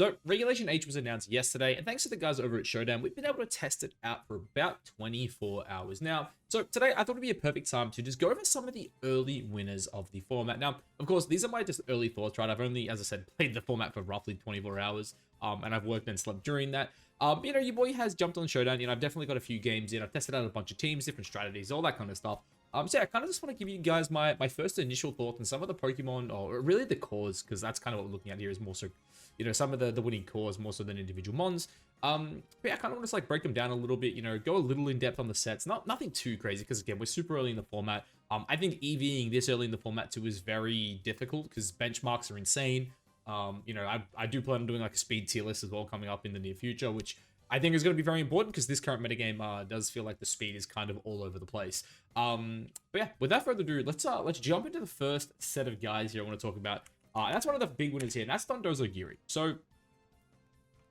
So, Regulation H was announced yesterday, and thanks to the guys over at Showdown, we've been able to test it out for about 24 hours now. So, today I thought it'd be a perfect time to just go over some of the early winners of the format. Now, of course, these are my just early thoughts, right? I've only, as I said, played the format for roughly 24 hours, and I've worked and slept during that. Your boy has jumped on Showdown. I've definitely got a few games in. I've tested out a bunch of teams, different strategies, all that kind of stuff. So yeah, I kind of just want to give you guys my first initial thoughts on some of the Pokemon, or really the cores, because that's kind of what we're looking at here is more so, some of the winning cores more so than individual mons. But yeah, I kind of want to like break them down a little bit, go a little in depth on the sets. Nothing too crazy, because again, we're super early in the format. I think EVing this early in the format too is very difficult because benchmarks are insane. I do plan on doing like a speed tier list as well coming up in the near future, which I think is going to be very important because this current metagame does feel like the speed is kind of all over the place. But yeah, without further ado, let's jump into the first set of guys here I want to talk about. And that's one of the big winners here, and that's Dondogiri. So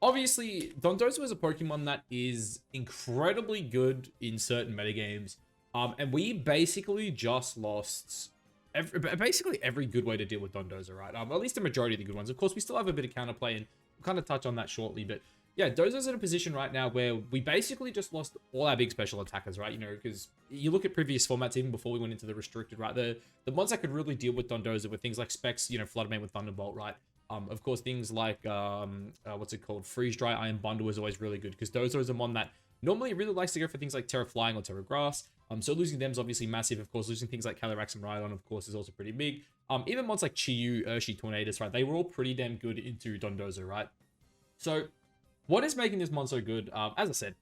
obviously, Dondozo is a Pokemon that is incredibly good in certain metagames. And we basically just lost basically every good way to deal with Dondozo, right? At least the majority of the good ones. Of course, we still have a bit of counterplay, and we'll kind of touch on that shortly, but yeah, Dozo's in a position right now where we basically just lost all our big special attackers, right? Because you look at previous formats, even before we went into the restricted, right? The ones that could really deal with Dondozo were things like Specs, Fluttermane with Thunderbolt, right? Of course, things like, what's it called? Freeze Dry, Iron Bundle is always really good because Dozo is the one that normally really likes to go for things like Terra Flying or Terra Grass. So losing them is obviously massive. Of course, losing things like Calyrex and Rhydon, of course, is also pretty big. Even ones like Chiyu, Urshi, Tornadus, right? They were all pretty damn good into Dondozo, right? So what is making this mon so good? As I said,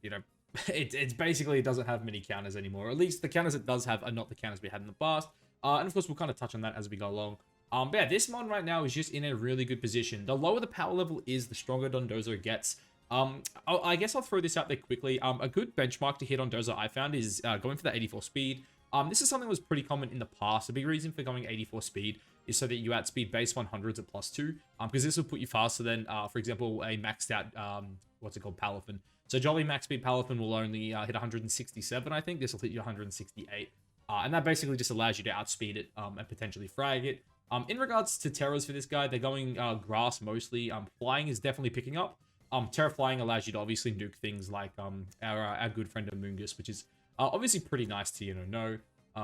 it's basically, it doesn't have many counters anymore. Or at least the counters it does have are not the counters we had in the past. And of course, we'll kind of touch on that as we go along. But yeah, this mon right now is just in a really good position. The lower the power level is, the stronger Dondozo gets. I guess I'll throw this out there quickly. A good benchmark to hit on Dondozo I found is going for the 84 speed. This is something that was pretty common in the past. A big reason for going 84 speed is so that you outspeed base 100s at +2, because this will put you faster than, for example, a maxed out, Palafin. So Jolly max speed Palafin will only hit 167, I think. This will hit you 168. And that basically just allows you to outspeed it and potentially frag it. In regards to Terras for this guy, they're going grass mostly. Flying is definitely picking up. Terra Flying allows you to obviously nuke things like our good friend Amoonguss, which is obviously pretty nice to know.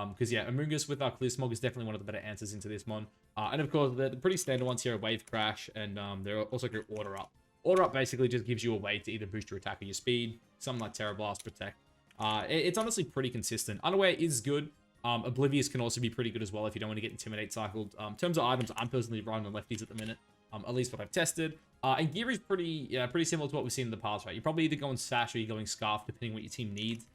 Because yeah, Amoonguss with our Clear Smog is definitely one of the better answers into this mon. And of course, the pretty standard ones here are Wave Crash, and they're also good Order Up. Order Up basically just gives you a way to either boost your attack or your speed. Something like Terra Blast, Protect. It's honestly pretty consistent. Unaware is good. Oblivious can also be pretty good as well if you don't want to get Intimidate cycled. In terms of items, I'm personally riding on lefties at the minute. At least what I've tested. And Gear is pretty similar to what we've seen in the past, right? You're probably either going Sash or you're going Scarf, depending on what your team needs.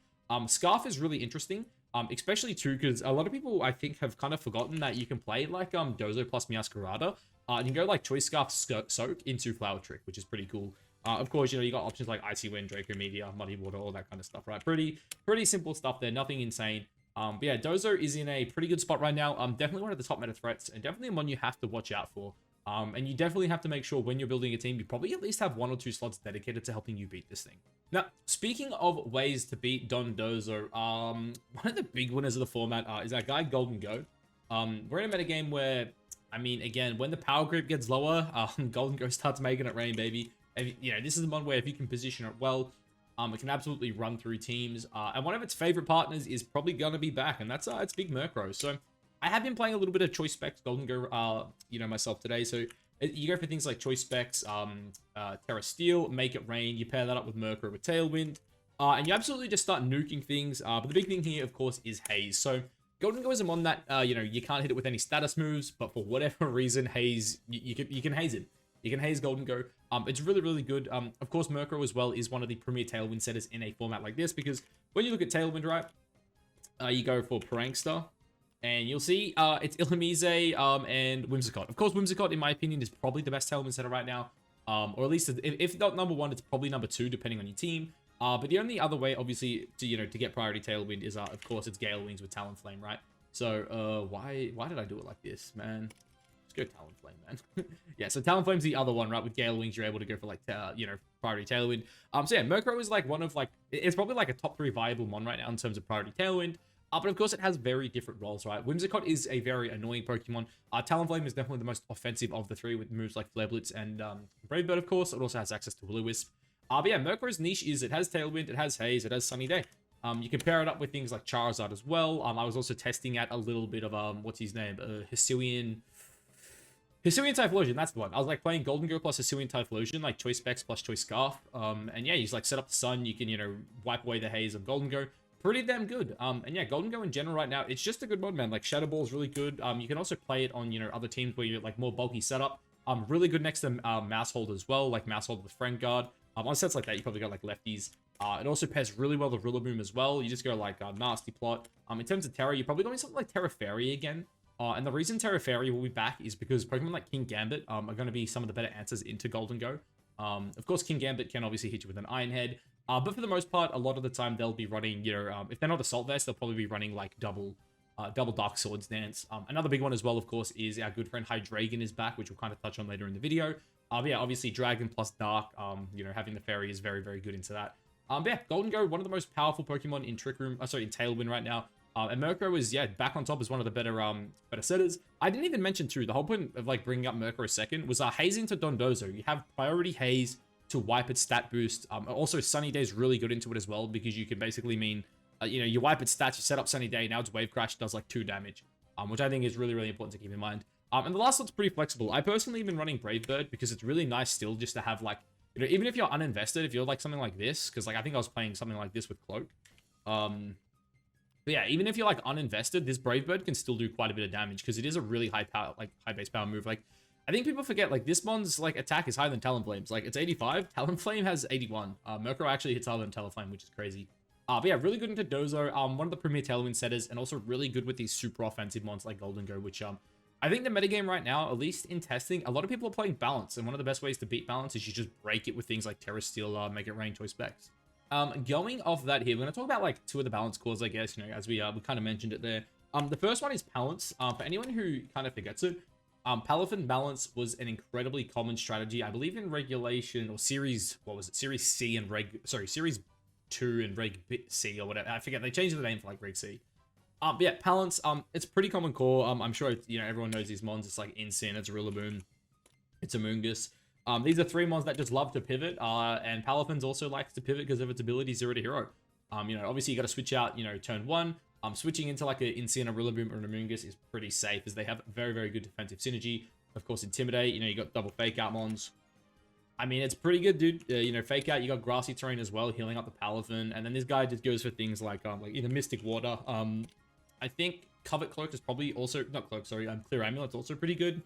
Scarf is really interesting, especially too, because a lot of people, I think, have kind of forgotten that you can play like Dozo plus Meowscarada. You can go like Choice Scarf Soak into Flower Trick, which is pretty cool. Of course, you got options like Icy Wind, Draco Meteor, Muddy Water, all that kind of stuff, right? Pretty simple stuff there, nothing insane. But yeah, Dozo is in a pretty good spot right now. Definitely one of the top meta threats, and definitely one you have to watch out for. And you definitely have to make sure when you're building a team, you probably at least have 1 or 2 slots dedicated to helping you beat this thing. Now, speaking of ways to beat Dondozo, one of the big winners of the format is that guy Golden Go. We're in a metagame where, I mean, again, when the power creep gets lower, Golden Go starts making it rain, baby. And, this is the one where if you can position it well, it can absolutely run through teams. And one of its favorite partners is probably going to be back, and that's it's Big Murkrow. So I have been playing a little bit of Choice Specs Golden Go, myself today. So you go for things like Choice Specs, Terra Steel, Make It Rain. You pair that up with Murkrow with Tailwind, and you absolutely just start nuking things. But the big thing here, of course, is Haze. So Golden Go is a mon that, you can't hit it with any status moves, but for whatever reason, Haze, you can Haze it. You can Haze Golden Go. It's really, really good. Of course, Murkrow as well is one of the premier Tailwind setters in a format like this, because when you look at Tailwind, right, you go for Prankster, and you'll see it's Illumise and Whimsicott. Of course, Whimsicott, in my opinion, is probably the best Tailwind setter right now. Or at least, if not number 1, it's probably number 2, depending on your team. But the only other way, obviously, to get priority Tailwind is, of course, it's Gale Wings with Talonflame, right? So, why did I do it like this, man? Let's go Talonflame, man. Yeah, so Talonflame's the other one, right? With Gale Wings, you're able to go for, like, priority Tailwind. So yeah, Murkrow is, like, one of, like, it's probably, like, a top 3 viable mon right now in terms of priority Tailwind. But of course, it has very different roles, right? Whimsicott is a very annoying Pokemon. Talonflame is definitely the most offensive of the three with moves like Flare Blitz and Brave Bird, of course. It also has access to Will-O-Wisp. But yeah, Murkrow's niche is it has Tailwind, it has Haze, it has Sunny Day. You can pair it up with things like Charizard as well. I was also testing out a little bit of, what's his name? Hisuian Typhlosion, that's the one. I was like playing Golden Girl plus Hisuian Typhlosion, like Choice Specs plus Choice Scarf. And yeah, you just like set up the sun, you can, you know, wipe away the haze of Golden Go. Pretty damn good. And yeah, Golden Go in general right now, it's just a good mod, man. Like Shadow Ball is really good. You can also play it on, you know, other teams where you're like more bulky setup. Really good next to Mouse Hold as well, like Mouse Hold with Friend Guard. On sets like that, you probably got like lefties. It also pairs really well with Rillaboom as well. You just go like Nasty Plot. In terms of Terra, you're probably going something like Terra Fairy again. And the reason Terra Fairy will be back is because Pokemon like King Gambit are going to be some of the better answers into Golden Go. Of course, King Gambit can obviously hit you with an Iron Head. But for the most part, a lot of the time they'll be running, you know, if they're not Assault Vest, they'll probably be running like double Dark Swords Dance. Another big one as well, of course, is our good friend Hydreigon is back, which we'll kind of touch on later in the video. But yeah, obviously Dragon plus Dark, you know, having the Fairy is very, very good into that. But yeah, Golden Go, one of the most powerful Pokemon in Trick Room, in Tailwind right now. And Murkrow is, yeah, back on top as one of the better setters. I didn't even mention, too, the whole point of, like, bringing up Murkrow second was Haze into Dondozo. You have priority Haze to wipe its stat boost. Also, Sunny Day is really good into it as well, because you can basically mean, you know, you wipe its stats, you set up Sunny Day, now its Wave Crash does, like, 2 damage, which I think is really, really important to keep in mind. And the last one's pretty flexible. I personally have been running Brave Bird, because it's really nice still just to have, like, you know, even if you're uninvested, if you're, like, something like this, because, like, I think I was playing something like this with Cloak. But yeah, even if you're like uninvested, this Brave Bird can still do quite a bit of damage because it is a really high power, like high base power move. Like, I think people forget, like, this mon's like attack is higher than Talonflame's. Like, it's 85. Talonflame has 81. Murkrow actually hits harder than Talonflame, which is crazy. But yeah, really good into Dozo. One of the premier Tailwind setters, and also really good with these super offensive mons like Golden Go, which I think the metagame right now, at least in testing, a lot of people are playing Balance, and one of the best ways to beat Balance is you just break it with things like Terra Steel, Make It Rain, Choice Specs. Going off that here, we're going to talk about like 2 of the balance cores, I guess, you know, as we kind of mentioned it there. The first one is Palance. For anyone who kind of forgets it, Palafin Balance was an incredibly common strategy, I believe in Regulation, or Series, what was it, Series C and Series 2 and Reg C or whatever. I forget, they changed the name for like Reg C. But yeah, Palance, it's a pretty common core. I'm sure, you know, everyone knows these mons. It's like Incin, it's Rillaboom, it's Amoonguss. These are 3 mons that just love to pivot, and Palafins also likes to pivot because of its ability 0 to hero. You know, obviously you got to switch out, you know, turn 1. Switching into like an Incin, a Rillaboom, or an Amoonguss is pretty safe as they have very, very good defensive synergy. Of course, Intimidate, you know, you got double Fake Out mons. I mean, it's pretty good, dude. You know, Fake Out, you got Grassy Terrain as well, healing up the Palafin, and then this guy just goes for things like either Mystic Water. I think Covet Cloak is probably also, not Cloak, sorry, Clear Amulet's also pretty good.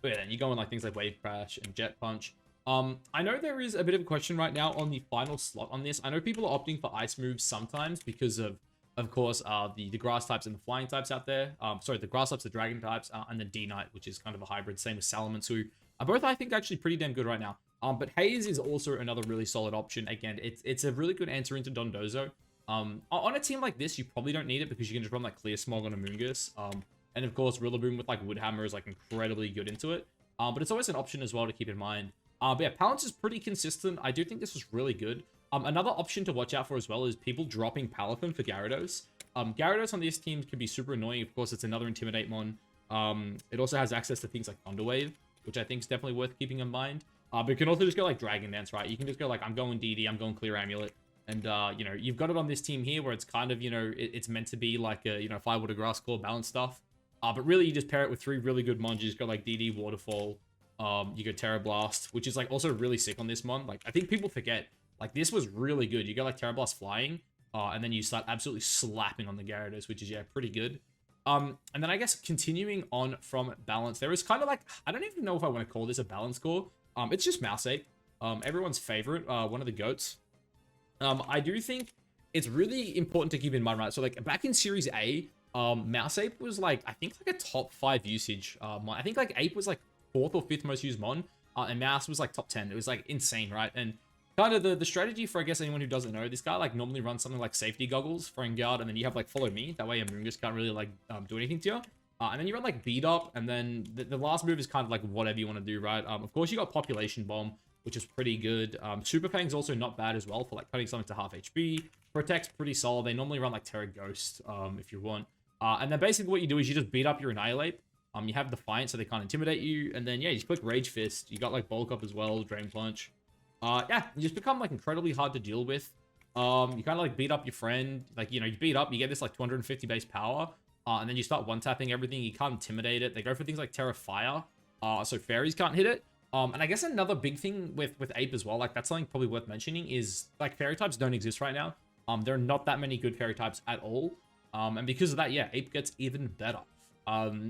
But yeah, then you go in like things like Wave Crash and Jet Punch. I know there is a bit of a question right now on the final slot on this. I know people are opting for ice moves sometimes because of course, the grass types and the flying types out there. Sorry, the grass types, the dragon types, and the D-Knight, which is kind of a hybrid. Same with Salamence, who are both, I think, actually pretty damn good right now. But Haze is also another really solid option. Again, it's a really good answer into Dondozo. On a team like this, you probably don't need it because you can just run like Clear Smog on Amoonguss. And of course, Rillaboom with like Woodhammer is like incredibly good into it. But it's always an option as well to keep in mind. But yeah, Palance is pretty consistent. I do think this was really good. Another option to watch out for as well is people dropping Palafin for Gyarados. Gyarados on these teams can be super annoying. Of course, it's another Intimidate mon. It also has access to things like Thunder Wave, which I think is definitely worth keeping in mind. But you can also just go like Dragon Dance, right? You can just go like, I'm going DD, I'm going Clear Amulet. And, you know, you've got it on this team here where it's kind of, you know, it's meant to be like a, you know, Fire, Water, Grass, Core balance stuff. But really, you just pair it with 3 really good mons. You just go like DD, Waterfall. You go Terra Blast, which is like also really sick on this mon. Like, I think people forget, like, this was really good. You go like Terra Blast flying, and then you start absolutely slapping on the Gyarados, which is, yeah, pretty good. And then I guess continuing on from balance, there is kind of like, I don't even know if I want to call this a balance core. It's just Mouse Ape, everyone's favorite, one of the GOATs. I do think it's really important to keep in mind, right? So like back in Series A, Mouse Ape was like, I think like a top 5 usage mon. I think like Ape was like 4th or 5th most used mon, and Mouse was like top 10. It was like insane, right? And kind of the strategy for, I guess, anyone who doesn't know, this guy like normally runs something like Safety Goggles, Friend Guard, and then you have like Follow Me. That way Amoonguss can't really like do anything to you. And then you run like Beat Up, and then the last move is kind of like whatever you want to do, right? Of course, you got Population Bomb. which is pretty good. Super Fang's also not bad as well for like cutting something to half HP. Protect's pretty solid. They normally run like Terra Ghost if you want. And then basically what you do is you just beat up your Annihilate. You have Defiant so they can't intimidate you. And then, yeah, you just click Rage Fist. You got like Bulk Up as well, Drain Punch. Yeah, you just become like incredibly hard to deal with. You kind of like beat up your friend. Like, you know, you beat up, you get this like 250 base power. And then you start one-tapping everything. You can't intimidate it. They go for things like Terra Fire. So fairies can't hit it. And I guess another big thing with Ape as well, like that's something probably worth mentioning, is like fairy types don't exist right now. There are not that many good fairy types at all. And because of that, yeah, Ape gets even better.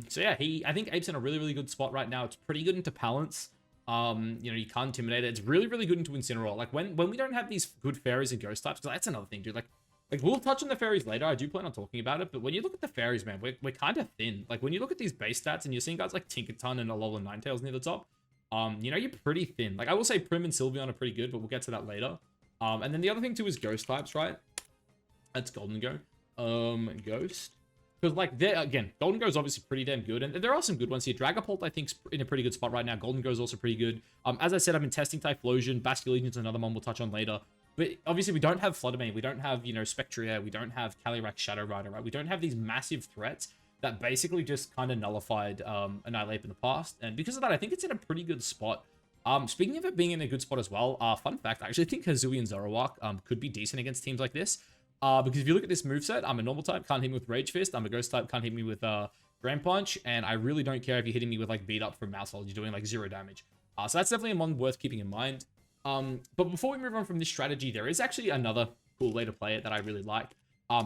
So yeah, I think Ape's in a really, really good spot right now. It's pretty good into Palance. You know, you can't intimidate it. It's really, really good into Incineroar. Like when we don't have these good fairies and ghost types, because that's another thing, dude. Like we'll touch on the fairies later. I do plan on talking about it, but when you look at the fairies, man, we're kind of thin. Like when you look at these base stats and you're seeing guys like Tinkerton and Alola Ninetails near the top, you know, you're pretty thin. Like I will say Prim and Sylveon are pretty good, but we'll get to that later. And then the other thing too is ghost types, right? That's Golden Go. Ghost. Because, like, again, Golden Go is obviously pretty damn good. And there are some good ones here. Dragapult, I think, is in a pretty good spot right now. Golden Go is also pretty good. As I said, I've been testing Typhlosion. Basculegion's another one we'll touch on later. But obviously, we don't have Fluttermane. We don't have, you know, Spectrier. We don't have Calyrex Shadow Rider, right? We don't have these massive threats that basically just kind of nullified Annihilate in the past. And because of that, I think it's in a pretty good spot. Speaking of it being in a good spot as well, fun fact, I actually think Kazooie and Zoroark could be decent against teams like this. Because if you look at this moveset, I'm a normal type, can't hit me with Rage Fist. I'm a ghost type, can't hit me with Grand Punch. And I really don't care if you're hitting me with like Beat Up from Mouse Hold. You're doing like 0 damage. So that's definitely one worth keeping in mind. But before we move on from this strategy, there is actually another cool way to play it that I really like.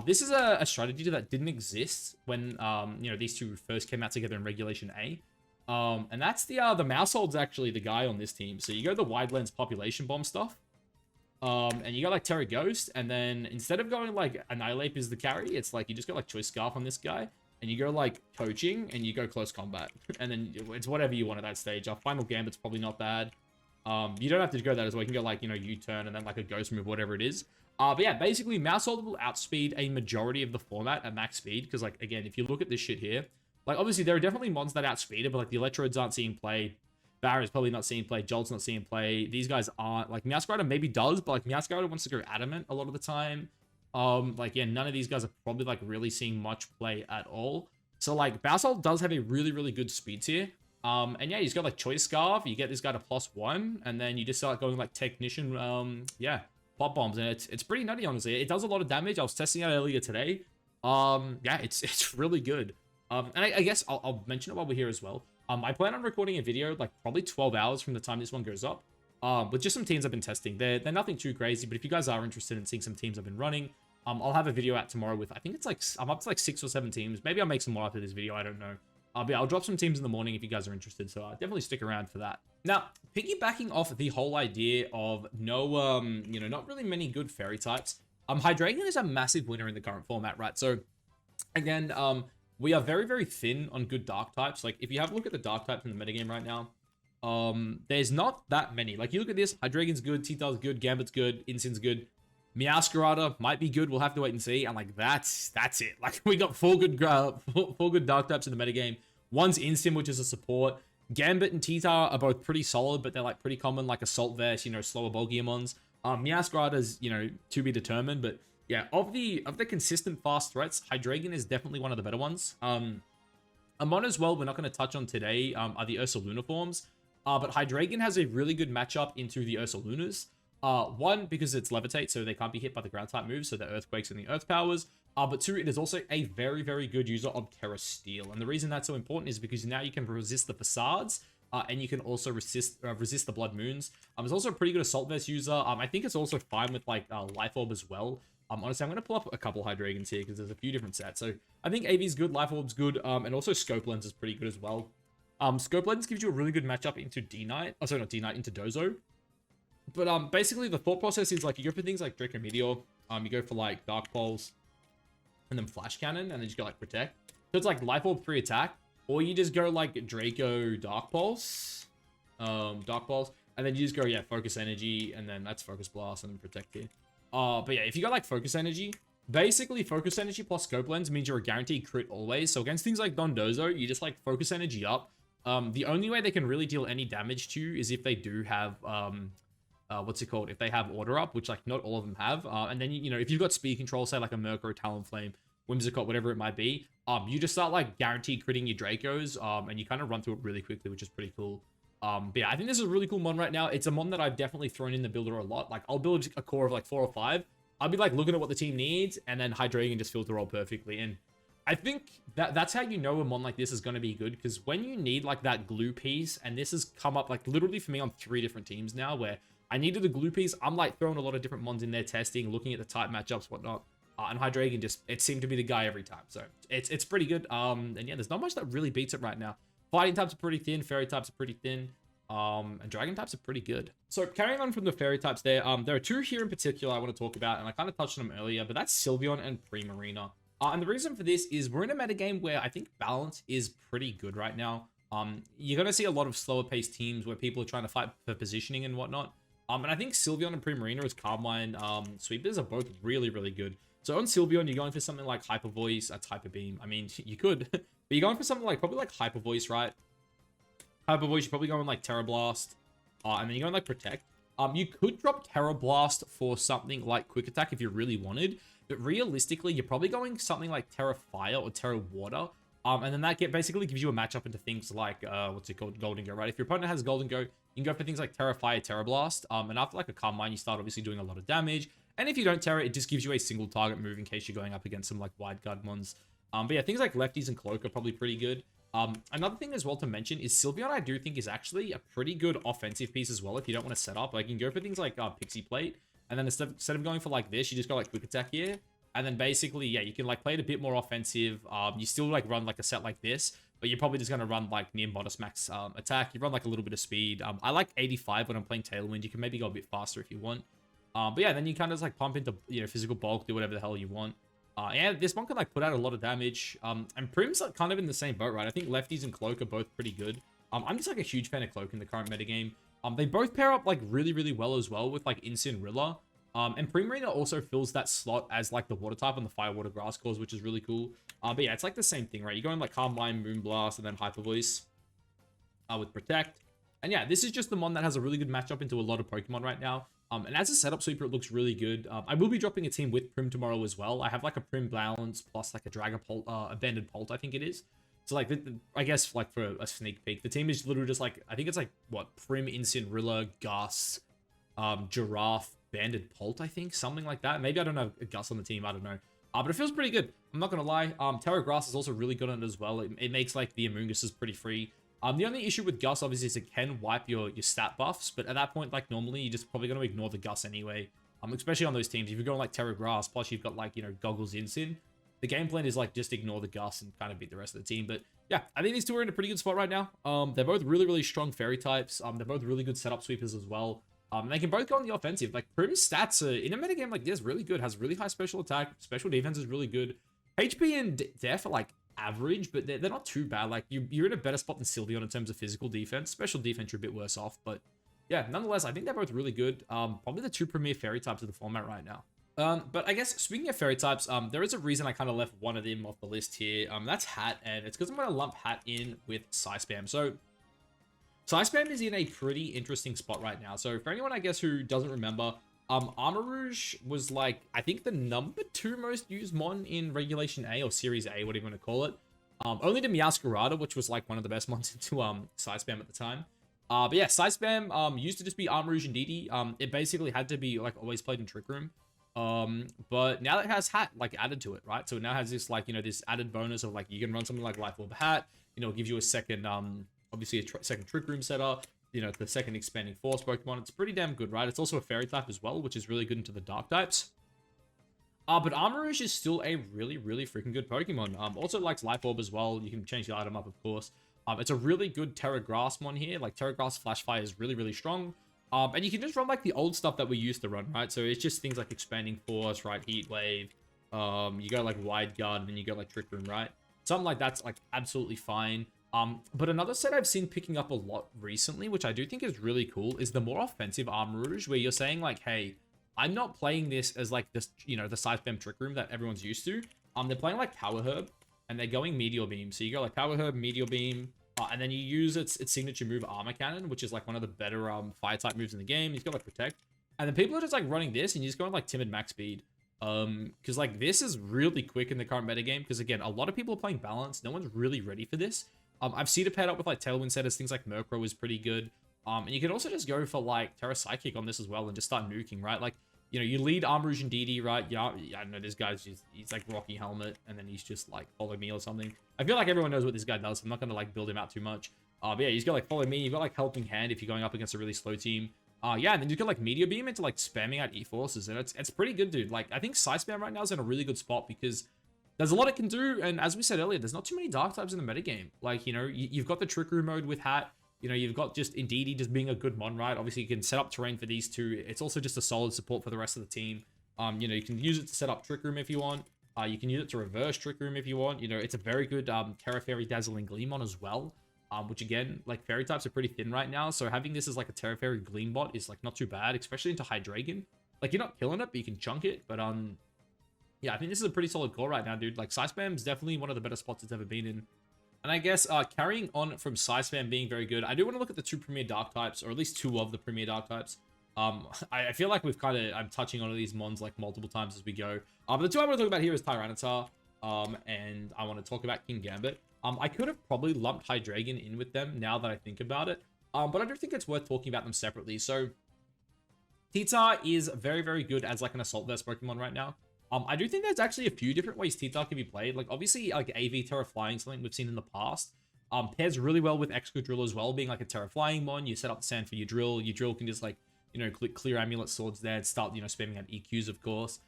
This is a strategy that didn't exist when you know, these two first came out together in Regulation A. And that's the Mouse Hold's actually the guy on this team. So you go the Wide Lens Population Bomb stuff. And you got like Terra Ghost, and then instead of going like Annihilate is the carry, it's like you just go like Choice Scarf on this guy, and you go like Coaching, and you go Close Combat, and then it's whatever you want at that stage. Our Final Gambit's probably not bad. You don't have to go that as well. You can go like, you know, U-turn and then like a Ghost move, whatever it is. But yeah, basically Mouse Hold will outspeed a majority of the format at max speed, because like again, if you look at this shit here, like obviously there are definitely mons that outspeed it, but like the Electrodes aren't seeing play. Barra's probably not seeing play. Jolt's not seeing play. These guys aren't. Like, Meowscarada maybe does, but, like, Meowscarada wants to go Adamant a lot of the time. Like, yeah, none of these guys are probably, like, really seeing much play at all. So, like, Bowsol does have a really, really good speed tier. And, yeah, he's got, like, Choice Scarf. You get this guy to +1, and then you just start going, like, Technician, yeah, Pop Bombs. And it's pretty nutty, honestly. It does a lot of damage. I was testing it earlier today. Yeah, it's really good. And I guess I'll mention it while we're here as well. I plan on recording a video like probably 12 hours from the time this one goes up, with just some teams I've been testing. They're nothing too crazy, but if you guys are interested in seeing some teams I've been running, I'll have a video out tomorrow with, I think it's like, I'm up to like 6 or 7 teams. Maybe I'll make some more after this video, I don't know. But yeah, I'll drop some teams in the morning if you guys are interested, so definitely stick around for that. Now, piggybacking off the whole idea of no, you know, not really many good fairy types, Hydreigon is a massive winner in the current format, right? So, again, we are very, very thin on good dark types. Like, if you have a look at the dark types in the metagame right now, there's not that many. Like, you look at this, Hydreigon's good, T-Tar's good, Gambit's good, Incin's good, Meowscarada might be good, we'll have to wait and see, and, like, that's it. Like, we got four good dark types in the metagame. One's Incin, which is a support. Gambit and T-Tar are both pretty solid, but they're, like, pretty common, like Assault Vest, you know, slower, bulkier mons. Meowscarada's, you know, to be determined, but yeah, of the consistent fast threats, Hydreigon is definitely one of the better ones. A mon as well we're not going to touch on today are the Ursaluna forms. But Hydreigon has a really good matchup into the Ursalunas. One, because it's Levitate, so they can't be hit by the ground type moves, so the Earthquakes and the Earth Powers. But two, it is also a very, very good user of Terra Steel. And the reason that's so important is because now you can resist the Facades, and you can also resist the Blood Moons. It's also a pretty good Assault Vest user. I think it's also fine with like Life Orb as well. Honestly, I'm going to pull up a couple Hydreigons here because there's a few different sets. So I think AV's good, Life Orb's good, and also Scope Lens is pretty good as well. Scope Lens gives you a really good matchup into D-Knight. Oh, sorry, not D-Knight, into Dozo. But basically the thought process is like you go for things like Draco Meteor, you go for like Dark Pulse, and then Flash Cannon, and then you just go like Protect. So it's like Life Orb 3 attack, or you just go like Draco Dark Pulse, and then you just go, yeah, Focus Energy, and then that's Focus Blast, and then Protect here. But yeah, if you got like Focus Energy, basically Focus Energy plus Scope Lens means you're a guaranteed crit always. So against things like Dondozo, you just like Focus Energy up, The only way they can really deal any damage to you is if they do have, what's it called? If they have Order Up, which, like, not all of them have. And then, you know, if you've got speed control, say, like a Merc or a Talonflame, Whimsicott, whatever it might be, you just start, like, guaranteed critting your Dracos, and you kind of run through it really quickly, which is pretty cool. But yeah, I think this is a really cool mon right now. It's a mon that I've definitely thrown in the builder a lot. Like, I'll build a core of, like, 4 or 5. I'll be, like, looking at what the team needs, and then Hydreigon just filter roll perfectly. And I think that's how you know a mon like this is going to be good, because when you need, like, that glue piece, and this has come up, like, literally for me on 3 different teams now, where I needed a glue piece, I'm, like, throwing a lot of different mons in there, testing, looking at the type matchups, whatnot. And Hydreigon just, it seemed to be the guy every time. So, it's pretty good. And yeah, there's not much that really beats it right now. Fighting types are pretty thin, fairy types are pretty thin. And dragon types are pretty good. So carrying on from the fairy types there are 2 here in particular I want to talk about, and I kind of touched on them earlier, but that's Sylveon and Primarina. And the reason for this is we're in a metagame where I think balance is pretty good right now. You're going to see a lot of slower paced teams where people are trying to fight for positioning and whatnot. And I think Sylveon and Primarina as Carmine sweepers are both really, really good. So on Sylveon, you're going for something like Hyper Voice, Hyper Beam. I mean, you could, but you're going for something like, probably like Hyper Voice, right? Hyper Voice, you're probably going like Terra Blast, and then you're going like Protect. You could drop Terra Blast for something like Quick Attack if you really wanted, but realistically, you're probably going something like Terra Fire or Terra Water, and then that basically gives you a matchup into things like, what's it called, Golden Go, right? If your opponent has Golden Go, you can go for things like Terra Fire, Terra Blast, and after like a Carmine, you start obviously doing a lot of damage, and if you don't Terra, it just gives you a single target move in case you're going up against some like Wide Guard mons. But yeah, things like Lefties and Cloak are probably pretty good. Another thing as well to mention is Sylveon I do think is actually a pretty good offensive piece as well if you don't want to set up. Like, you can go for things like Pixie Plate, and then instead of going for like this, you just go like Quick Attack here, and then basically, yeah, you can like play it a bit more offensive. You still like run like a set like this, but you're probably just going to run like near modest max attack. You run like a little bit of speed. I like 85 when I'm playing Tailwind. You can maybe go a bit faster if you want. But yeah, then you kind of just like pump into, you know, physical bulk, do whatever the hell you want. Yeah, this one can like put out a lot of damage. And Prim's like kind of in the same boat, right? I think Lefties and Cloak are both pretty good. I'm just like a huge fan of Cloak in the current metagame. They both pair up like really, really well as well with like Incineroar. And Primarina also fills that slot as like the water type on the Fire Water Grass cores, which is really cool. But yeah, it's like the same thing, right? You're going like Carmine, Moonblast, and then Hyper Voice with Protect. And yeah, this is just the mon that has a really good matchup into a lot of Pokemon right now. And as a setup sweeper, it looks really good. I will be dropping a team with Prim tomorrow as well. I have like a Prim Balance plus like a Dragapult, a Banded Bolt, I think it is. So like, I guess like for a sneak peek, the team is literally just like, I think it's like, what, Prim, Incineroar, Gus, Giraffe, Banded Bolt, I think, something like that. Maybe I don't have a Gus on the team, I don't know. But it feels pretty good. I'm not gonna lie. Terra Grass is also really good on it as well. It makes like the Amoonguses pretty free. The only issue with Gus, obviously, is it can wipe your stat buffs, but at that point, like, normally, you're just probably going to ignore the Gus anyway. Especially on those teams. If you're going, like, Terra Grass, plus you've got, like, you know, Goggles Incin, the game plan is, like, just ignore the Gus and kind of beat the rest of the team. But, yeah, I think these two are in a pretty good spot right now. They're both really, really strong Fairy types. They're both really good setup sweepers as well. They can both go on the offensive. Like, Prim's stats are, in a metagame like this, really good. Has really high special attack. Special defense is really good. HP and Def are, like, average, but they're not too bad. Like, you're in a better spot than Sylveon in terms of physical defense. Special defense, you're a bit worse off, but yeah, nonetheless, I think they're both really good. Probably the 2 premier fairy types of the format right now. But I guess speaking of fairy types, there is a reason I kind of left one of them off the list here. That's Hat, and it's because I'm going to lump Hat in with Psyspam. So Psyspam is in a pretty interesting spot right now. So for anyone, I guess, who doesn't remember, Armarouge was like, I think the number 2 most used mon in Regulation A or Series A, whatever you want to call it. Only to Meowscarada, which was like one of the best mons into Psyspam at the time. But yeah, Psyspam used to just be Armarouge and DD. It basically had to be like always played in Trick Room. But now it has Hat like added to it, right? So it now has this like, you know, this added bonus of like you can run something like Life Orb Hat. You know, it gives you a second, obviously a second Trick Room setup. You know, the second Expanding Force Pokemon. It's pretty damn good, right? It's also a Fairy type as well, which is really good into the Dark types. But Armarouge is still a really, really freaking good Pokemon. Also likes Life Orb as well. You can change the item up, of course. It's a really good Terra Grass mon here. Like, Terra Grass Flash Fire is really, really strong. And you can just run, like, the old stuff that we used to run, right? So it's just things like Expanding Force, right? Heat Wave. You go, like, Wide Guard, and then you go, like, Trick Room, right? Something like that's, like, absolutely fine. But another set I've seen picking up a lot recently, which I do think is really cool, is the more offensive Armarouge, where you're saying, like, hey, I'm not playing this as, like, this, you know, the Psyspam Trick Room that everyone's used to. They're playing, like, Power Herb, and they're going Meteor Beam. So you go, like, Power Herb, Meteor Beam, And then you use its signature move, Armor Cannon, which is like one of the better fire type moves in the game. He's got like Protect. And then people are just like running this and you just go on like Timid Max Speed. Because like this is really quick in the current metagame. Because again, a lot of people are playing Balance. No one's really ready for this. I've seen it paired up with like Tailwind setters. Things like Murkrow is pretty good. And you can also just go for like Terra Psychic on this as well and just start nuking, right? Like, you know, you lead Armarouge and DD, right? Yeah, I know this guy's just, he's like Rocky Helmet, and then he's just like Follow Me or something. I feel like everyone knows what this guy does, so I'm not gonna like build him out too much. But yeah, he's got like Follow Me, you've got like Helping Hand if you're going up against a really slow team. Yeah, and then you can like Meteor Beam into like spamming out E-Forces, and it's pretty good, dude. Like, I think Side Spam right now is in a really good spot because there's a lot it can do, and as we said earlier, there's not too many Dark types in the metagame. Like, you know, you've got the Trick Room mode with Hat. You know, you've got just Indeedee just being a good mon, right? Obviously, you can set up terrain for these two. It's also just a solid support for the rest of the team. You know, you can use it to set up Trick Room if you want. You can use it to reverse Trick Room if you want. You know, it's a very good Terra Fairy Dazzling Gleam on as well. Which again, like fairy types are pretty thin right now. So having this as like a Terra Fairy Gleam bot is like not too bad, especially into Hydreigon. Like, you're not killing it, but you can chunk it. But yeah, I think this is a pretty solid core right now, dude. Like, Side Spam is definitely one of the better spots it's ever been in. And I guess carrying on from Side Spam being very good, I do want to look at the two Premier Dark types, or at least two of the Premier Dark types. I feel like I'm touching on these mons like multiple times as we go. But the two I want to talk about here is Tyranitar, and I want to talk about King Gambit. I could have probably lumped Hydreigon in with them now that I think about it. But I do think it's worth talking about them separately. So, Titar is very, very good as like an Assault Vest Pokemon right now. I do think there's actually a few different ways Titar can be played. Like, obviously, like AV Terra Flying, something we've seen in the past. Pairs really well with Excadrill as well, being like a Terra Flying mon. You set up the sand for your drill. Your drill can just like, you know, click Clear Amulet Swords there and start, you know, spamming out EQs, of course.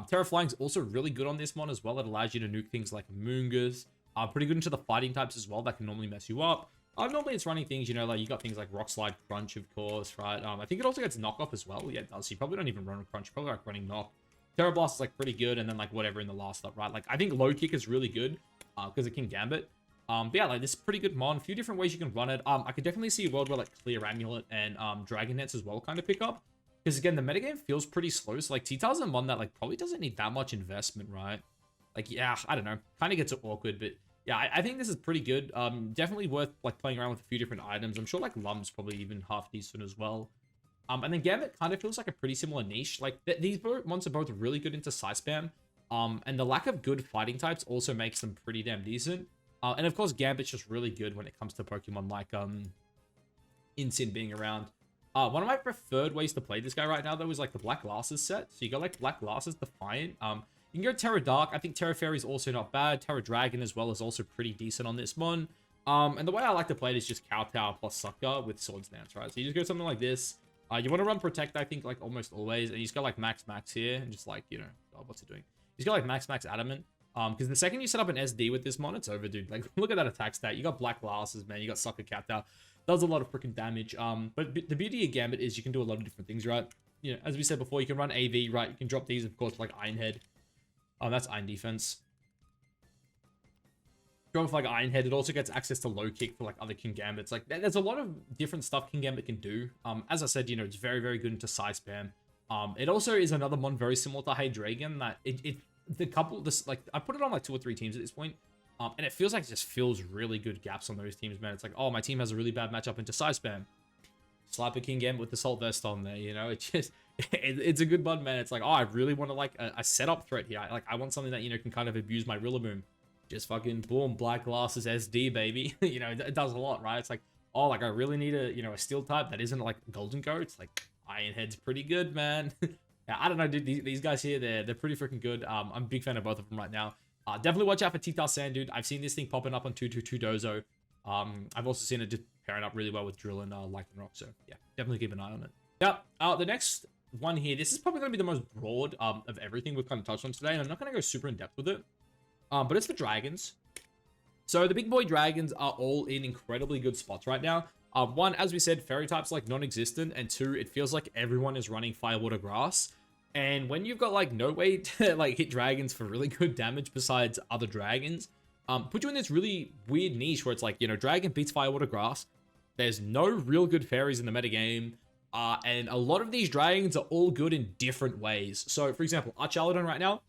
Terra Flying is also really good on this mon as well. It allows you to nuke things like Moongas. Pretty good into the fighting types as well that can normally mess you up. Normally it's running things, you know, like you got things like Rock Slide, Crunch, of course, right? I think it also gets Knock Off as well. Yeah, it does. You probably don't even run Crunch. You probably like running Knock. Terra Blast is like pretty good, and then like whatever in the last up, right? Like, I think Low Kick is really good because it can Gambit. But yeah, like this is pretty good mon. A few different ways you can run it. I could definitely see a world where like Clear Amulet and Dragon Nets as well kind of pick up. Because again, the metagame feels pretty slow. So like Titar's a mon that like probably doesn't need that much investment, right? Like, yeah, I don't know. Kind of gets awkward, but yeah, I think this is pretty good. Definitely worth like playing around with a few different items. I'm sure like Lum's probably even half decent as well. And then Gambit kind of feels like a pretty similar niche. Like these mons are both really good into Side Spam. And the lack of good fighting types also makes them pretty damn decent. And of course, Gambit's just really good when it comes to Pokemon like Incin being around. One of my preferred ways to play this guy right now, though, is like the Black Glasses set. So you got like Black Glasses, Defiant. You can go Terra Dark. I think Terra Fairy is also not bad. Terra Dragon as well is also pretty decent on this mon. And the way I like to play it is just Kowtow plus Sucker with Swords Dance, right? So you just go something like this. You want to run Protect, I think, like almost always. And you just got like Max here and just like, you know, oh, what's it doing? He's got like Max Adamant. Because the second you set up an SD with this mon, it's over, dude. Like, look at that attack stat. You got Black Glasses, man. You got Sucker Kowtow. Does a lot of freaking damage. But the beauty of Gambit is you can do a lot of different things, right? You know, as we said before, you can run AV, right? You can drop these, of course, like Iron Head. That's Iron Defense. Going for like Iron Head, it also gets access to Low Kick for like other King Gambits. Like, there's a lot of different stuff King Gambit can do. As I said, you know, it's very, very good into Side Spam. It also is another mon very similar to Hydreigon that like I put it on like 2 or 3 teams at this point. And it feels like it just fills really good gaps on those teams, man. It's like, oh, my team has a really bad matchup into Side Spam. Slap a King Gambit with the Salt Vest on there, you know? It's just, it's a good bud, man. It's like, oh, I really want to like a setup threat here. I want something that, you know, can kind of abuse my Rillaboom. Just fucking boom, Black Glasses SD, baby. You know, it does a lot, right? It's like, oh, like I really need a, you know, a steel type that isn't like Golden Coat. It's like Iron Head's pretty good, man. Yeah, I don't know, dude. These guys here, they're pretty freaking good. I'm a big fan of both of them right now. Definitely watch out for Titar Sand, dude. I've seen this thing popping up on 222 Dozo. I've also seen it just pairing up really well with Drill and Lycanroc. So yeah, definitely keep an eye on it. Yeah. The next one here, this is probably going to be the most broad of everything we've kind of touched on today, and I'm not going to go super in depth with it. But it's for dragons. So the big boy dragons are all in incredibly good spots right now. One, as we said, fairy types like non-existent, and 2, it feels like everyone is running Fire, Water, Grass. And when you've got like no way to like hit dragons for really good damage besides other dragons, put you in this really weird niche where it's like, you know, dragon beats Fire, Water, Grass. There's no real good fairies in the metagame. And a lot of these dragons are all good in different ways. So for example, Archaladon right now,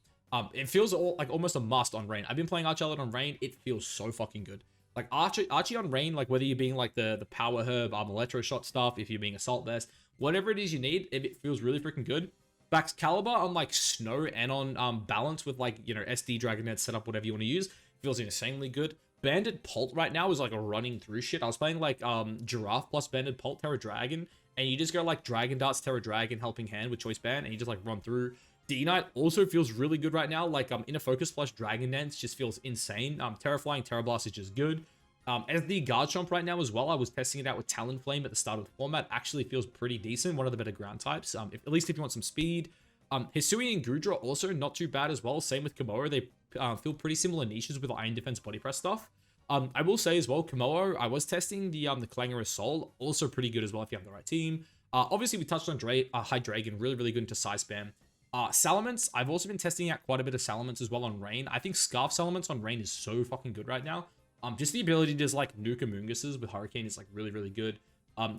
it feels like almost a must on Rain. I've been playing Archaladon on Rain. It feels so fucking good. Like Archie on Rain, like whether you're being like the Power Herb, Electro Shot stuff, if you're being Assault Vest, whatever it is you need, it feels really freaking good. Caliber on like Snow and on Balance with like, you know, SD Dragonet setup, whatever you want to use, feels insanely good. Banded Pult right now is like a running through shit. I was playing like Giraffe plus Banded Pult Terra Dragon, and you just go like Dragon Darts Terra Dragon Helping Hand with Choice Band, and you just like run through. D-Knight also feels really good right now. Like Inner Focus plus Dragon Dance just feels insane. Terra Flying Terra Blast is just good. SD Guard Chomp right now as well. I was testing it out with Talonflame at the start of the format. Actually feels pretty decent. One of the better ground types. At least if you want some speed. Hisui and Gudra also not too bad as well. Same with Komodo. They feel pretty similar niches with Iron Defense Body Press stuff. I will say as well, Komodo, I was testing the Clangorous Soul. Also pretty good as well if you have the right team. Obviously, we touched on Hydreigon. Really, really good into Size Spam. Salamence, I've also been testing out quite a bit of Salamence as well on Rain. I think Scarf Salamence on Rain is so fucking good right now. Just the ability to just like nuke Amoonguses with Hurricane is like really, really good.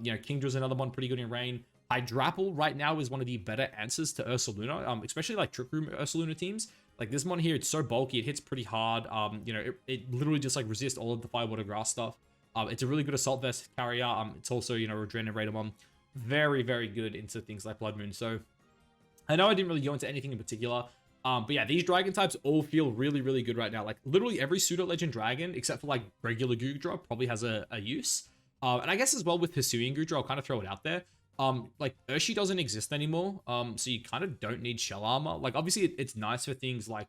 You know, Kingdra's another one pretty good in Rain. Hydrapple right now is one of the better answers to Ursaluna, especially like Trick Room Ursaluna teams. Like this one here, it's so bulky, it hits pretty hard. You know, it literally just like resists all of the Fire, Water, Grass stuff. It's a really good Assault Vest carrier. It's also, you know, Regenerator one. Very, very good into things like Blood Moon. So I know I didn't really go into anything in particular, but yeah, these dragon types all feel really, really good right now. Like literally every pseudo legend dragon, except for like regular Gudra, probably has a use. And I guess as well with Hisui and Gudra, I'll kind of throw it out there. Like Urshi doesn't exist anymore, so you kind of don't need shell armor. Like obviously it's nice for things like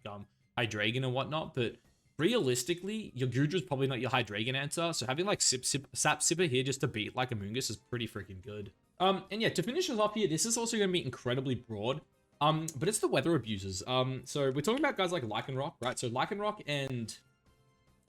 Hydreigon and whatnot, but realistically, your Gudra's probably not your Hydreigon answer. So having like Sap Sipper here just to beat like Amoongus is pretty freaking good. And yeah, to finish us off here, this is also going to be incredibly broad. But it's the weather abusers. So we're talking about guys like Lycanroc, right? So Lycanroc and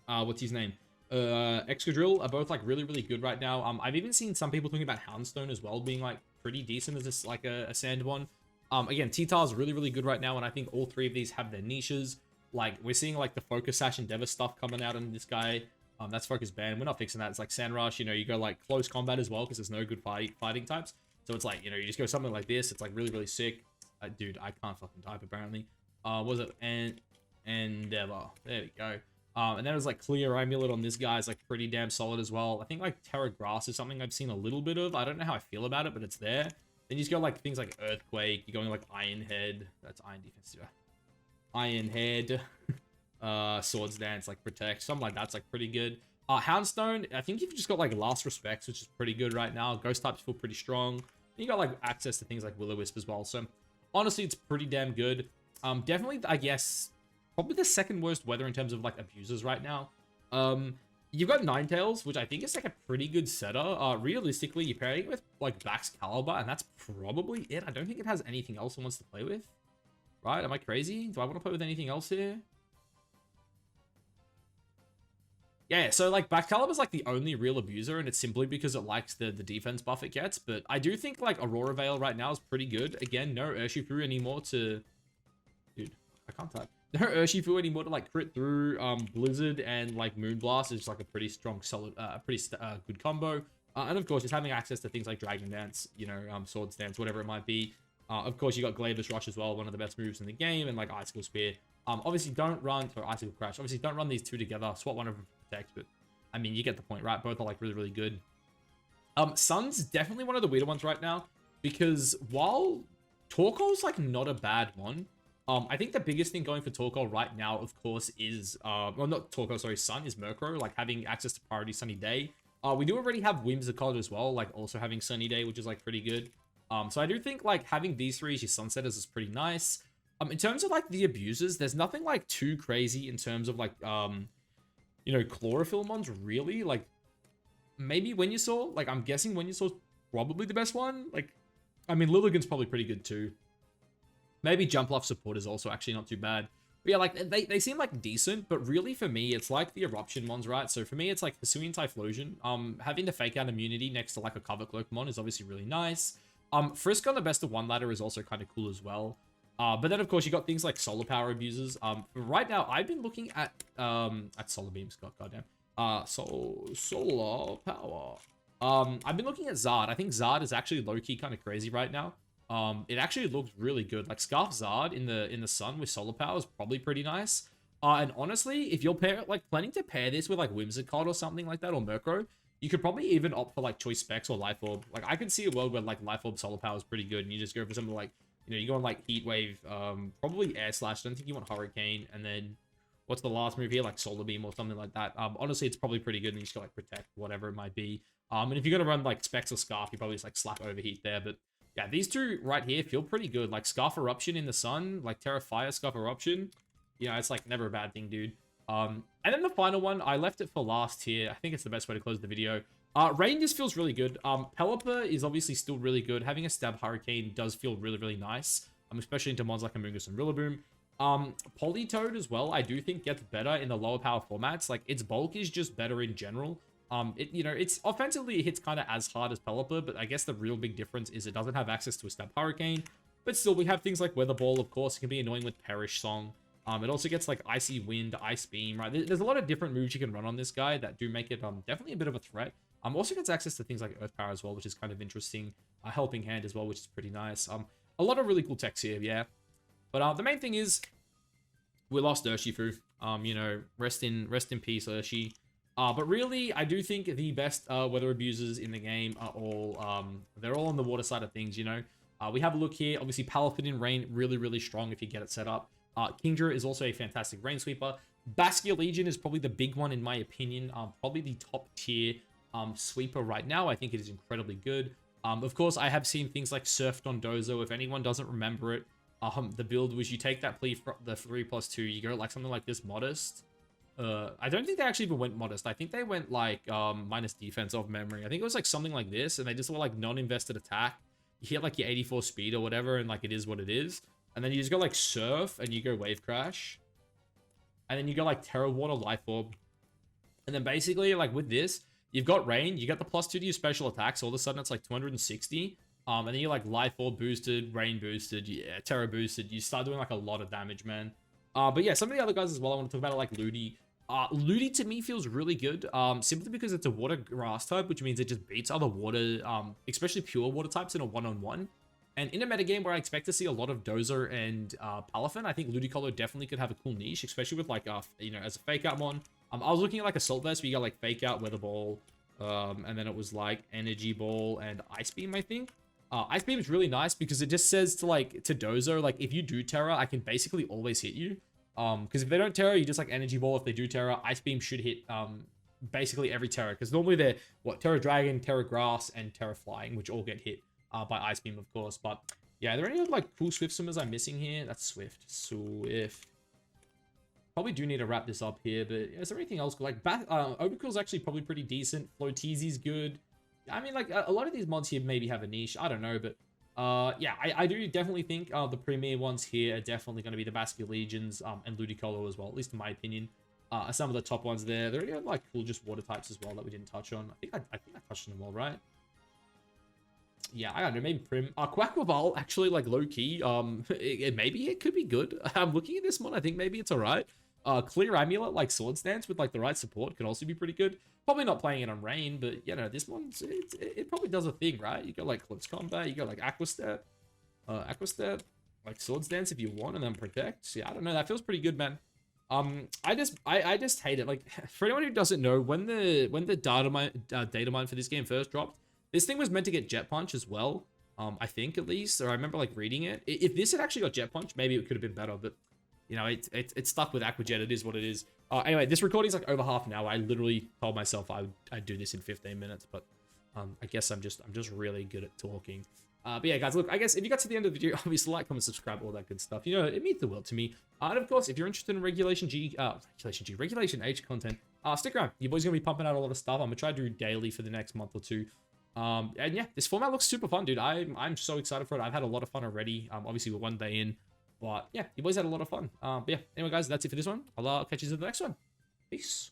what's his name? Excadrill are both like really, really good right now. I've even seen some people talking about Houndstone as well being like pretty decent as this like a sand one. Again, T-Tar is really, really good right now, and I think all three of these have their niches. Like we're seeing like the Focus Sash Endeavor stuff coming out on this guy. That's Focus Band. We're not fixing that. It's like Sand Rush. You know, you go like close combat as well because there's no good fighting types. So it's like, you know, you just go something like this. It's like really, really sick. Dude, I can't fucking type apparently. Was it Endeavor? There we go. And then it was like Clear Amulet on this guy is like pretty damn solid as well. I think like Terra Grass is something I've seen a little bit of. I don't know how I feel about it, but it's there. Then you just go like things like Earthquake. You're going like Iron Head. That's Iron Defense. Iron Head. Swords Dance, like Protect. Something like that's like pretty good. Houndstone, I think you've just got like Last Respects, which is pretty good right now. Ghost types feel pretty strong. You got like access to things like Will-O-Wisp as well. So honestly, it's pretty damn good. Definitely, I guess, probably the second worst weather in terms of like abusers right now. You've got Ninetails, which I think is like a pretty good setter. Realistically, you're pairing it with like Caliber, and that's probably it. I don't think it has anything else it wants to play with. Right? Am I crazy? Do I want to play with anything else here? Yeah, so like Caliber is like the only real abuser, and it's simply because it likes the defense buff it gets. But I do think like Aurora Veil right now is pretty good. Again, no Urshifu anymore to... Dude, I can't type. No Urshifu anymore to like crit through Blizzard, and like Moonblast is like a pretty strong, solid, good combo. And of course, just having access to things like Dragon Dance, you know, Swords Dance, whatever it might be. Of course, you got Glaber's Rush as well, one of the best moves in the game, and like Icicle Spear. Obviously, don't run, or Icicle Crash. Obviously, don't run these two together. Swap one of them for Protect, but I mean, you get the point, right? Both are like really, really good. Sun's definitely one of the weirder ones right now, because while Torkoal's like not a bad one, I think the biggest thing going for Torkoal right now, of course, is well, not Torkoal, sorry, Sun is Murkrow, like having access to Priority Sunny Day. We do already have Whimsicott as well, like also having Sunny Day, which is like pretty good. So I do think like having these three as your Sunsetters is pretty nice. In terms of like the abusers, there's nothing like too crazy in terms of like you know, Chlorophyll mons really. Like maybe when you saw, like I'm guessing when you saw probably the best one. Like I mean, Lilligant's probably pretty good too. Maybe Jump Luff Support is also actually not too bad. But yeah, like they seem like decent, but really for me, it's like the Eruption mons, right? So for me, it's like Hisuian Typhlosion. Having the Fake Out immunity next to like a Cover Cloak mon is obviously really nice. Frisk on the Best of One ladder is also kind of cool as well. But then of course you got things like Solar Power abusers. Right now I've been looking at Solar Beams. Goddamn. Solar Power. I've been looking at Zard. I think Zard is actually low-key kind of crazy right now. It actually looks really good. Like Scarf Zard in the sun with Solar Power is probably pretty nice. And honestly, if you're planning to pair this with like Whimsicott or something like that, or Murkrow, you could probably even opt for like Choice Specs or Life Orb. Like I could see a world where like Life Orb Solar Power is pretty good, and you just go for something like, you go on like Heat Wave, probably Air Slash. I don't think you want Hurricane, and then what's the last move here? Like Solar Beam or something like that. Honestly, it's probably pretty good, and you just got like Protect, whatever it might be. And if you're gonna run like Specs or Scarf, you probably just like slap Overheat there. But yeah, these two right here feel pretty good. Like Scarf Eruption in the sun, like Terra Fire, Scarf Eruption. It's like never a bad thing, dude. And then the final one, I left it for last here. I think it's the best way to close the video. Rain just feels really good. Pelipper is obviously still really good. Having a Stab Hurricane does feel really, really nice. Especially into mods like Amoonguss and Rillaboom. Politoed as well, I do think gets better in the lower power formats. Like, its bulk is just better in general. It's offensively, it hits kind of as hard as Pelipper, but I guess the real big difference is it doesn't have access to a Stab Hurricane. But still, we have things like Weather Ball, of course. It can be annoying with Perish Song. It also gets like Icy Wind, Ice Beam, right? There's a lot of different moves you can run on this guy that do make it definitely a bit of a threat. Also gets access to things like Earth Power as well, which is kind of interesting. Helping Hand as well, which is pretty nice. A lot of really cool techs here, yeah. But the main thing is we lost Urshifu. Rest in peace, Urshi. But really, I do think the best weather abusers in the game are all they're all on the water side of things. We have a look here. Obviously, Palafin in Rain, really, really strong if you get it set up. Kingdra is also a fantastic Rain Sweeper. Baskia Legion is probably the big one in my opinion. Probably the top tier sweeper right now. I think it is incredibly good. Of course, I have seen things like Surf Dondozo. If anyone doesn't remember it, the build was you take that plea for the 3+2, you go like something like this, Modest. I don't think they actually even went Modest. I think they went like minus defense off memory. I think it was like something like this, and they just were like non-invested attack. You hit like your 84 speed or whatever, and like it is what it is. And then you just go like Surf, and you go Wave Crash. And then you go like Terra Water, Life Orb. And then basically, like with this, you've got Rain, you got the +2 to your special attacks. All of a sudden, it's like 260. And then you're like Life Orb boosted, Rain boosted, yeah, Terra boosted. You start doing like a lot of damage, man. But yeah, some of the other guys as well I want to talk about are like Ludi. Ludi to me feels really good, simply because it's a water grass type, which means it just beats other water, especially pure water types in a one-on-one. And in a metagame where I expect to see a lot of Dozer and Palafin, I think Ludicolo definitely could have a cool niche, especially with like, as a fake out mon. I was looking at like Assault Vest where you got like fake out, Weather Ball, and then it was like Energy Ball and Ice Beam, I think. Ice Beam is really nice because it just says to Dozer, like if you do Terra, I can basically always hit you. Because if they don't Terra, you just like Energy Ball. If they do Terra, Ice Beam should hit basically every Terra. Because normally they're Terra Dragon, Terra Grass, and Terra Flying, which all get hit by Ice Beam, of course. But yeah, are there any other like cool Swift swimmers I'm missing here? That's Swift. Probably do need to wrap this up here, but is there anything else? Like Overcool's actually probably pretty decent. Floteezy's good. I mean, like a lot of these mods here maybe have a niche. I don't know, but yeah, I do definitely think the premier ones here are definitely going to be the Baskia Legions and Ludicolo as well, at least in my opinion. Are some of the top ones there. There are like cool just water types as well that we didn't touch on. I think I touched on them all, right? Yeah, I don't know, maybe Prim. Quackwaval, actually, like, low-key, maybe it could be good. I'm looking at this one, I think maybe it's alright. Clear Amulet, like Sword Stance with, like, the right support could also be pretty good. Probably not playing it on Rain, but, this one's, it probably does a thing, right? You got, like, Close Combat, you got, like, Aqua Step, like, Sword Stance if you want, and then Protect. Yeah, I don't know, that feels pretty good, man. I just hate it. Like, for anyone who doesn't know, when the data mine for this game first dropped, this thing was meant to get Jet Punch as well, I think at least, or I remember like reading it. If this had actually got Jet Punch, maybe it could have been better, but it's stuck with Aquajet. It is what it is. Anyway, this recording's like over half an hour. I literally told myself I'd do this in 15 minutes, but I guess I'm just really good at talking. But yeah, guys, look, I guess if you got to the end of the video, obviously like, comment, subscribe, all that good stuff. It means the world to me. And of course, if you're interested in Regulation H content, stick around. Your boy's gonna be pumping out a lot of stuff. I'm gonna try to do daily for the next month or two. And yeah, this format looks super fun, dude. I'm so excited for it. I've had a lot of fun already. Obviously we're one day in, but yeah, you boys had a lot of fun. But yeah, anyway, guys, that's it for this one. I'll catch you in the next one. Peace.